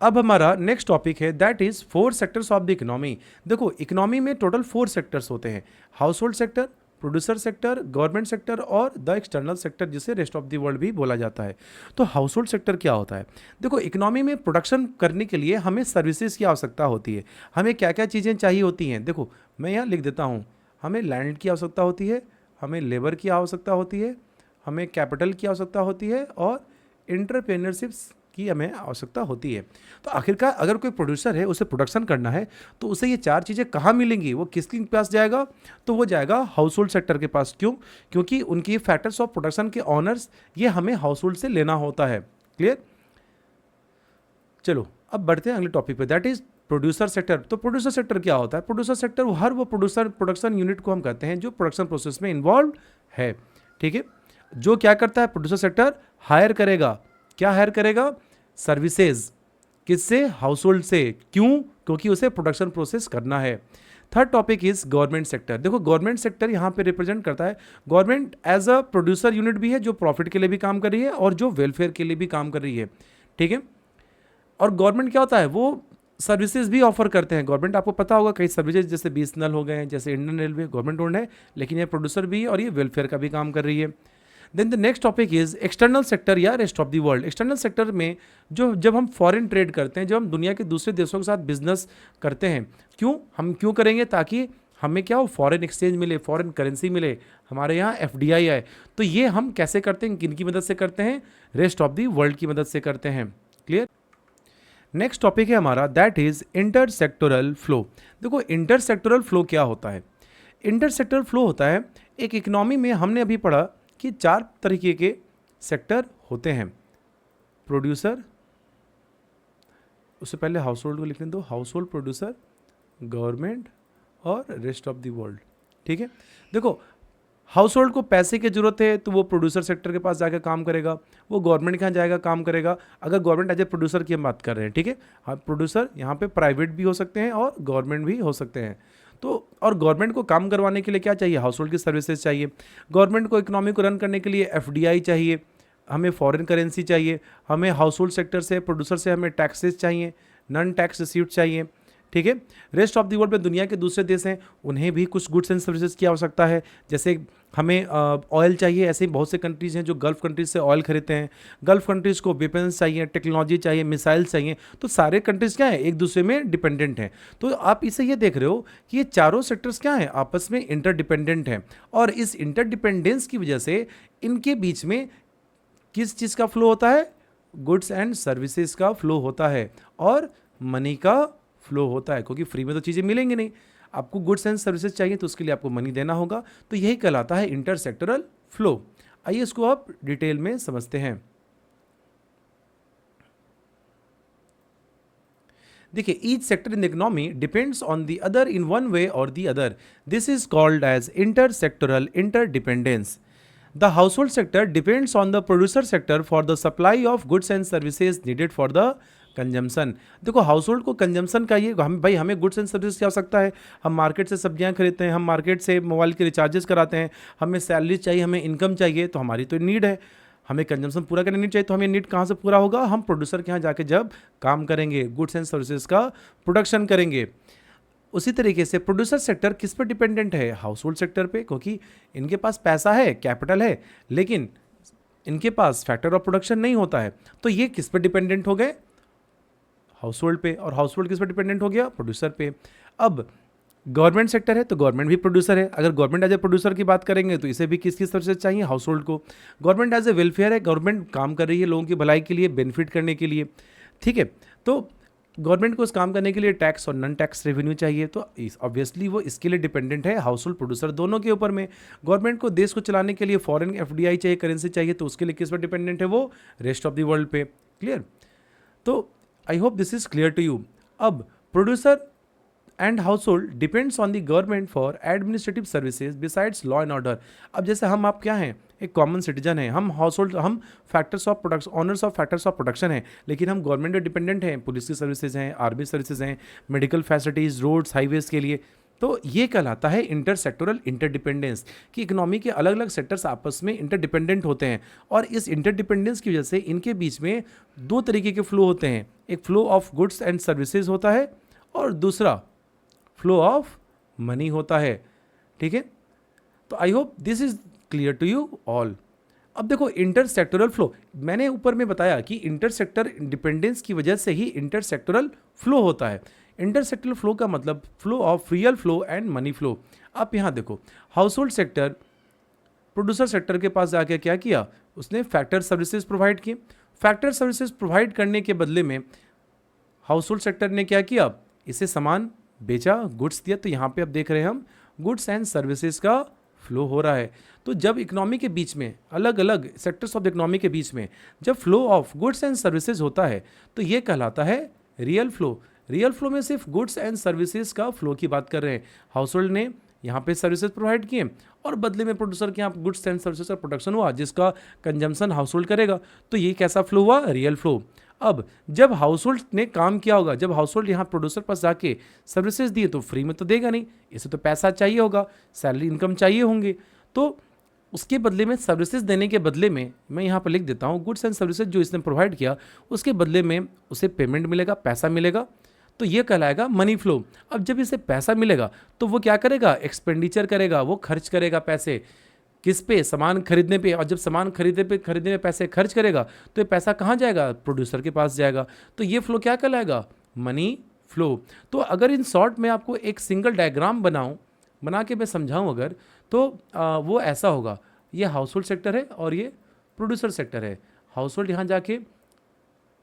अब हमारा next topic है that is four sectors of the economy. देखो इकोनॉमी में टोटल फोर सेक्टर्स होते हैं, house hold sector, producer sector, government sector और द एक्सटर्नल सेक्टर जिसे रेस्ट ऑफ द वर्ल्ड भी बोला जाता है। तो हाउस होल्ड सेक्टर क्या होता है? देखो इकोनॉमी में प्रोडक्शन करने के लिए हमें सर्विसेज की आवश्यकता होती है। हमें क्या क्या चीज़ें चाहिए होती हैं, देखो मैं यहाँ लिख देता हूँ। हमें लैंड की आवश्यकता होती है, हमें लेबर की आवश्यकता होती है, हमें कैपिटल की आवश्यकता होती है और इंटरप्रेन्योरशिप्स की हमें आवश्यकता होती है। तो आखिरकार अगर कोई प्रोड्यूसर है, उसे प्रोडक्शन करना है, तो उसे ये चार चीज़ें कहाँ मिलेंगी? वो किसके पास जाएगा? तो वो जाएगा हाउस होल्ड सेक्टर के पास। क्यों? क्योंकि उनकी फैक्टर्स ऑफ प्रोडक्शन के ऑनर्स ये हमें हाउस होल्ड से लेना होता है। क्लियर? चलो अब बढ़ते हैं अगले टॉपिक पे, दैट इज प्रोड्यूसर सेक्टर। तो प्रोड्यूसर सेक्टर क्या होता है? प्रोड्यूसर सेक्टर हर वो प्रोडक्शन यूनिट को हम कहते हैं जो प्रोडक्शन प्रोसेस में इन्वॉल्व है। ठीक है, जो क्या करता है प्रोड्यूसर सेक्टर? हायर करेगा। क्या हायर करेगा? सर्विसेज। किससे? हाउस होल्ड से। क्यों? क्योंकि उसे प्रोडक्शन प्रोसेस करना है। Third topic is government sector. देखो गवर्नमेंट सेक्टर यहाँ पे रिप्रेजेंट करता है, government as a producer unit भी है जो प्रॉफिट के लिए भी काम कर रही है और जो वेलफेयर के लिए भी काम कर रही है। ठीक है, और गवर्नमेंट क्या होता है? वो सर्विसेज भी ऑफर करते हैं। गवर्नमेंट आपको पता होगा कई सर्विसेज जैसे बीएसएनएल हो गए हैं, जैसे इंडियन रेलवे गवर्नमेंट ओन्ड है, लेकिन ये प्रोड्यूसर भी है और ये वेलफेयर का भी काम कर रही है। Then the next topic is external sector या rest of the world. External sector में जो जब हम फॉरेन ट्रेड करते हैं, जब हम दुनिया के दूसरे देशों के साथ बिजनेस करते हैं, हम क्यों करेंगे? ताकि हमें क्या हो? फॉरेन एक्सचेंज मिले, फॉरेन करेंसी मिले, हमारे यहाँ एफडीआई आए। तो ये हम कैसे करते हैं? किन की मदद से करते हैं? रेस्ट ऑफ द वर्ल्ड की मदद से करते हैं। क्लियर? नेक्स्ट टॉपिक है हमारा दैट इज इंटरसेक्टोरल फ्लो। देखो इंटरसेक्टोरल फ्लो क्या होता है? इंटरसेक्टोरल फ्लो होता है, एक इकोनॉमी में हमने अभी पढ़ा कि चार तरीके के सेक्टर होते हैं। प्रोड्यूसर, उससे पहले हाउस होल्ड को लिखने दो, हाउस होल्ड, प्रोड्यूसर, गवर्नमेंट और रेस्ट ऑफ द वर्ल्ड। ठीक है, देखो हाउस होल्ड को पैसे की जरूरत है तो वो प्रोड्यूसर सेक्टर के पास जाकर काम करेगा, वो गवर्नमेंट के यहाँ जाएगा काम करेगा। अगर गवर्नमेंट एज ए प्रोड्यूसर की हम बात कर रहे हैं, ठीक है, हाँ प्रोड्यूसर यहाँ पे प्राइवेट भी हो सकते हैं और गवर्नमेंट भी हो सकते हैं। तो और गवर्नमेंट को काम करवाने के लिए क्या चाहिए? हाउस होल्ड की सर्विसेज चाहिए। गवर्नमेंट को इकोनॉमी को रन करने के लिए एफडीआई चाहिए, हमें फॉरेन करेंसी चाहिए, हमें हाउस होल्ड सेक्टर से, प्रोड्यूसर से हमें टैक्सेस चाहिए, नॉन टैक्स रिसीव्ट चाहिए। ठीक है, रेस्ट ऑफ द वर्ल्ड में दुनिया के दूसरे देश हैं, उन्हें भी कुछ गुड्स एंड सर्विसेज की आवश्यकता है। जैसे हमें ऑयल चाहिए, ऐसे ही बहुत से कंट्रीज़ हैं जो गल्फ़ कंट्रीज से ऑयल खरीदते हैं। गल्फ़ कंट्रीज़ को वेपन्स चाहिए, टेक्नोलॉजी चाहिए, मिसाइल्स चाहिए। तो सारे कंट्रीज़ क्या है? एक दूसरे में डिपेंडेंट हैं। तो आप इसे ये देख रहे हो कि ये चारों सेक्टर्स क्या हैं? आपस में इंटरडिपेंडेंट हैं। और इस इंटरडिपेंडेंस की वजह से इनके बीच में किस चीज़ का फ्लो होता है? गुड्स एंड सर्विसेज का फ्लो होता है और मनी का फ्लो होता है, क्योंकि फ्री में तो चीज़ें मिलेंगी नहीं। आपको गुड्स एंड सर्विसेज चाहिए तो उसके लिए आपको मनी देना होगा। तो यही कहलाता है इंटरसेक्टरल फ्लो। आइए इसको आप डिटेल में समझते हैं। देखिए each sector in the economy depends on the other in one way और the other. This is called as intersectoral interdependence. The household sector depends on the producer sector for the supply of goods and services needed for the consumption. देखो house hold को consumption का ये हम भाई हमें goods and service की आवश्यकता है। हम मार्केट से सब्जियां खरीदते हैं, हम मार्केट से मोबाइल के रिचार्जेस कराते हैं, हमें सैलरी चाहिए, हमें इनकम चाहिए, तो हमारी तो नीड है। हमें कंजम्पशन पूरा करने नीड चाहिए, तो हमें नीड कहाँ से पूरा होगा? हम प्रोड्यूसर के यहाँ जाके जब काम करेंगे, गुड्स एंड सर्विसेज का प्रोडक्शन करेंगे। उसी तरीके से प्रोड्यूसर सेक्टर किस पे डिपेंडेंट है? हाउस होल्ड सेक्टर पे, क्योंकि इनके पास पैसा है, कैपिटल है, लेकिन इनके पास फैक्टर ऑफ प्रोडक्शन नहीं होता है। तो ये किस पे डिपेंडेंट हो गए? हाउस होल्ड पे। और हाउस होल्ड किस पे डिपेंडेंट हो गया? प्रोड्यूसर पे। अब गवर्नमेंट सेक्टर है तो गवर्नमेंट भी प्रोड्यूसर है। अगर गवर्नमेंट एज ए प्रोड्यूसर की बात करेंगे तो इसे भी किसकी सर्विसेज चाहिए? हाउस होल्ड को। गवर्नमेंट एज ए वेलफेयर है, गवर्नमेंट काम कर रही है लोगों की भलाई के लिए, बेनिफिट करने के लिए। ठीक है, तो गवर्नमेंट को उस काम करने के लिए टैक्स और नॉन टैक्स रेवेन्यू चाहिए, तो ऑब्वियसली वो इसके लिए डिपेंडेंट है हाउस होल्ड प्रोड्यूसर दोनों के ऊपर में। गवर्नमेंट को देश को चलाने के लिए फॉरेन एफडीआई चाहिए, करेंसी चाहिए, तो उसके लिए किस पर डिपेंडेंट है? वो रेस्ट ऑफ द वर्ल्ड पे। क्लियर? तो I hope this is clear to you. अब producer and household depends on the government for administrative services besides law and order. अब जैसे हम आप क्या हैं? एक कॉमन सिटीजन है, हम हाउस होल्ड, हम factors of production, honours of factors of production है, लेकिन हम गवर्नमेंट पे डिपेंडेंट हैं। पुलिस की सर्विसेज हैं, आर्मी सर्विसेज हैं, मेडिकल फैसिलिटीज़, रोड्स, हाईवेज़ के लिए। तो ये कहलाता है इंटर सेक्टोरल इंटरडिपेंडेंस, कि इकोनॉमी के अलग अलग सेक्टर्स आपस में इंटरडिपेंडेंट होते हैं और इस इंटरडिपेंडेंस की वजह से इनके बीच में दो तरीके के फ्लो होते हैं, एक flow of goods and services होता है और दूसरा फ्लो ऑफ मनी होता है। ठीक है, तो I hope this is clear to you all. अब देखो इंटर सेक्टोरल फ्लो, मैंने ऊपर में बताया कि इंटर सेक्टर इंडिपेंडेंस की वजह से ही इंटर सेक्टोरल फ्लो होता है। इंटर सेक्टोरल फ्लो का मतलब flow of real flow and money flow. आप यहाँ देखो, house hold sector producer sector के पास जाके क्या किया, उसने फैक्टर सर्विसेज प्रोवाइड किए। फैक्टर सर्विसेज प्रोवाइड करने के बदले में हाउस होल्ड सेक्टर ने क्या किया, इसे सामान बेचा, गुड्स दिया। तो यहाँ पे अब देख रहे हैं हम गुड्स एंड सर्विसेज का फ्लो हो रहा है। तो जब इकोनॉमी के बीच में, अलग अलग सेक्टर्स ऑफ इकोनॉमी के बीच में जब flow of goods and services होता है तो ये कहलाता है रियल फ्लो। रियल फ्लो में सिर्फ गुड्स एंड सर्विसेज का फ्लो की बात कर रहे हैं। हाउस होल्ड ने यहाँ पे सर्विसेज प्रोवाइड किए और बदले में प्रोड्यूसर के यहाँ गुड्स एंड सर्विसेज का प्रोडक्शन हुआ जिसका कंजम्पशन हाउस होल्ड करेगा। तो ये कैसा फ्लो हुआ, रियल फ्लो। अब जब हाउस होल्ड ने काम किया होगा, जब हाउस होल्ड यहाँ प्रोड्यूसर पास जाके सर्विसेज दिए तो फ्री में तो देगा नहीं, इसे तो पैसा चाहिए होगा, सैलरी इनकम चाहिए होंगे। तो उसके बदले में, सर्विसेज देने के बदले में, मैं यहाँ पर लिख देता हूँ गुड्स एंड सर्विसेज जो इसने प्रोवाइड किया उसके बदले में उसे पेमेंट मिलेगा, पैसा मिलेगा। तो ये कहलाएगा मनी फ्लो। अब जब इसे पैसा मिलेगा तो वो क्या करेगा, एक्सपेंडिचर करेगा, वो खर्च करेगा पैसे किस पे, सामान खरीदने पे। और जब सामान खरीदने में पैसे खर्च करेगा तो ये पैसा कहाँ जाएगा, प्रोड्यूसर के पास जाएगा। तो ये फ्लो क्या कहलाएगा, मनी फ्लो। तो अगर इन शॉर्ट में आपको एक सिंगल डायग्राम बना के मैं समझाऊं अगर, तो वो ऐसा होगा, ये हाउस होल्ड सेक्टर है और ये प्रोड्यूसर सेक्टर है। हाउस होल्ड यहाँ जाके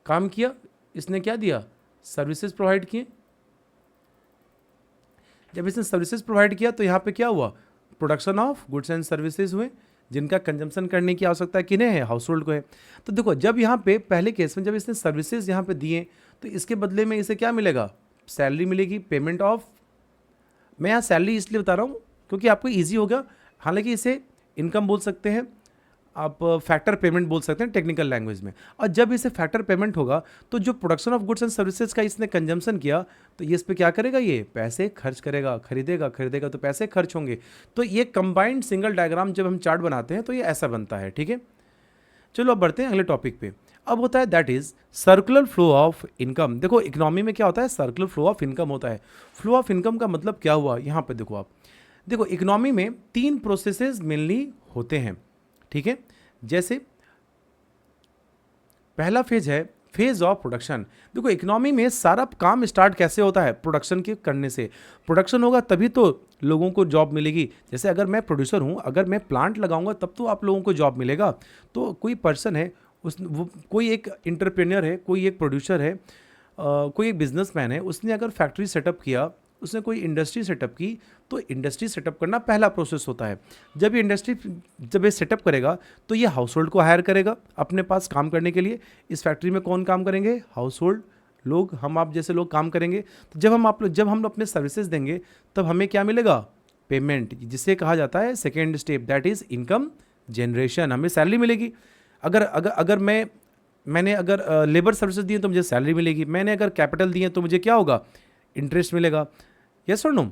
काम किया, इसने क्या दिया, सर्विसेज प्रोवाइड किए। जब इसने सर्विसेज प्रोवाइड किया तो यहाँ पे क्या हुआ, production of goods and services हुए जिनका कंजम्पशन करने की आवश्यकता किन्हें है, हाउस होल्ड को है। तो देखो जब यहाँ पे पहले केस में जब इसने सर्विसेज यहाँ पे दिए तो इसके बदले में इसे क्या मिलेगा, सैलरी मिलेगी, पेमेंट ऑफ। मैं यहाँ सैलरी इसलिए बता रहा हूँ क्योंकि आपको ईजी होगा, हालांकि इसे इनकम बोल सकते हैं, आप फैक्टर पेमेंट बोल सकते हैं टेक्निकल लैंग्वेज में। और जब इसे फैक्टर पेमेंट होगा तो जो production of goods and services का इसने कंजम्पशन किया तो ये इस पर क्या करेगा, ये पैसे खर्च करेगा, खरीदेगा तो पैसे खर्च होंगे। तो ये कंबाइंड सिंगल डायग्राम जब हम चार्ट बनाते हैं तो ये ऐसा बनता है। ठीक है, चलो अब बढ़ते हैं अगले टॉपिक पे। अब होता है that is circular flow of income. देखो इकोनॉमी में क्या होता है, सर्कुलर फ्लो ऑफ इनकम होता है। फ्लो ऑफ इनकम का मतलब क्या हुआ, यहाँ पे देखो आप, देखो इकोनॉमी में 3 प्रोसेसेस मेनली होते हैं। ठीक है, जैसे पहला फेज है फेज ऑफ प्रोडक्शन। देखो इकोनॉमी में सारा काम स्टार्ट कैसे होता है, प्रोडक्शन के करने से। प्रोडक्शन होगा तभी तो लोगों को जॉब मिलेगी। जैसे अगर मैं प्रोड्यूसर हूँ, अगर मैं प्लांट लगाऊंगा तब तो आप लोगों को जॉब मिलेगा। तो कोई पर्सन है, कोई एक इंटरप्रेन्योर है, कोई एक प्रोड्यूसर है, कोई एक बिजनेसमैन है, उसने अगर फैक्ट्री सेटअप किया, उसने कोई इंडस्ट्री सेटअप की, तो इंडस्ट्री सेटअप करना पहला प्रोसेस होता है। जब ये सेटअप करेगा तो ये हाउस होल्ड को हायर करेगा अपने पास काम करने के लिए। इस फैक्ट्री में कौन काम करेंगे, हाउस होल्ड लोग, हम आप जैसे लोग काम करेंगे। तो जब हम अपने सर्विसेज देंगे तब हमें क्या मिलेगा, पेमेंट, जिसे कहा जाता है second step, that is income generation. हमें सैलरी मिलेगी। अगर मैंने अगर लेबर सर्विसेज दिए तो मुझे सैलरी मिलेगी। मैंने अगर कैपिटल दिए तो मुझे क्या होगा, इंटरेस्ट मिलेगा। यस और नो।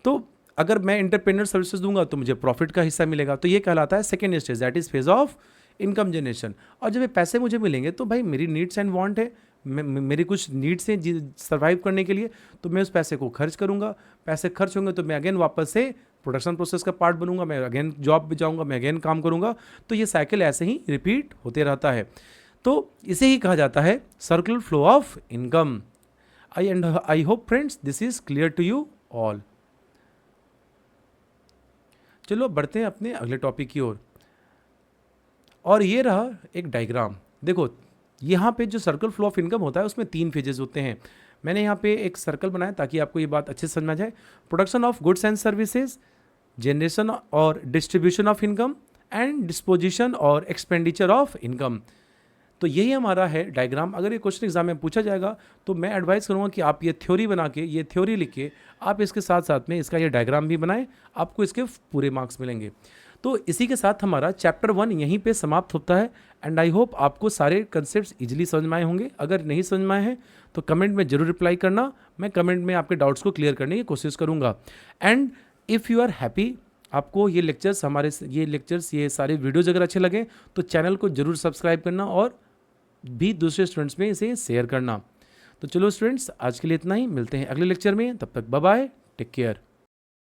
तो अगर मैं इंटरप्रेन्योर सर्विसेज दूंगा तो मुझे प्रॉफिट का हिस्सा मिलेगा। तो ये कहलाता है second stage, that is phase of income generation. और जब ये पैसे मुझे मिलेंगे तो भाई मेरी नीड्स एंड वांट है, मेरी कुछ नीड्स हैं सर्वाइव करने के लिए, तो मैं उस पैसे को खर्च करूंगा। पैसे खर्च होंगे तो मैं अगेन वापस से प्रोडक्शन प्रोसेस का पार्ट बनूंगा, मैं अगेन जॉब पे जाऊंगा, मैं अगेन काम करूंगा। तो ये साइकिल ऐसे ही रिपीट होते रहता है। तो इसे ही कहा जाता है circular flow of income. I hope friends this is clear to you all. चलो बढ़ते हैं अपने अगले टॉपिक की ओर। और ये रहा एक डायग्राम। देखो यहाँ पे जो सर्कल फ्लो ऑफ इनकम होता है उसमें 3 फेजेस होते हैं। मैंने यहाँ पे एक सर्कल बनाया ताकि आपको ये बात अच्छे से समझ में जाए। Production of goods and services, generation और distribution of income and disposition और एक्सपेंडिचर ऑफ इनकम। तो यही हमारा है डायग्राम। अगर ये क्वेश्चन एग्जाम में पूछा जाएगा तो मैं एडवाइस करूँगा कि आप ये थ्योरी बना के, ये थ्योरी लिख के आप इसके साथ साथ में इसका ये डायग्राम भी बनाएं, आपको इसके पूरे मार्क्स मिलेंगे। तो इसी के साथ हमारा चैप्टर 1 यहीं पे समाप्त होता है। एंड आई होप आपको सारे कंसेप्ट्स इजीली समझ में आए होंगे। अगर नहीं समझ में आए हैं तो कमेंट में जरूर रिप्लाई करना, मैं कमेंट में आपके डाउट्स को क्लियर करने की कोशिश करूँगा। And if you are happy, आपको ये लेक्चर्स ये सारे वीडियोज़ अगर अच्छे लगे तो चैनल को जरूर सब्सक्राइब करना और भी दूसरे स्टूडेंट्स में इसे शेयर करना। तो चलो स्टूडेंट्स, आज के लिए इतना ही, मिलते हैं अगले लेक्चर में, तब तक बाय बाय, टेक केयर।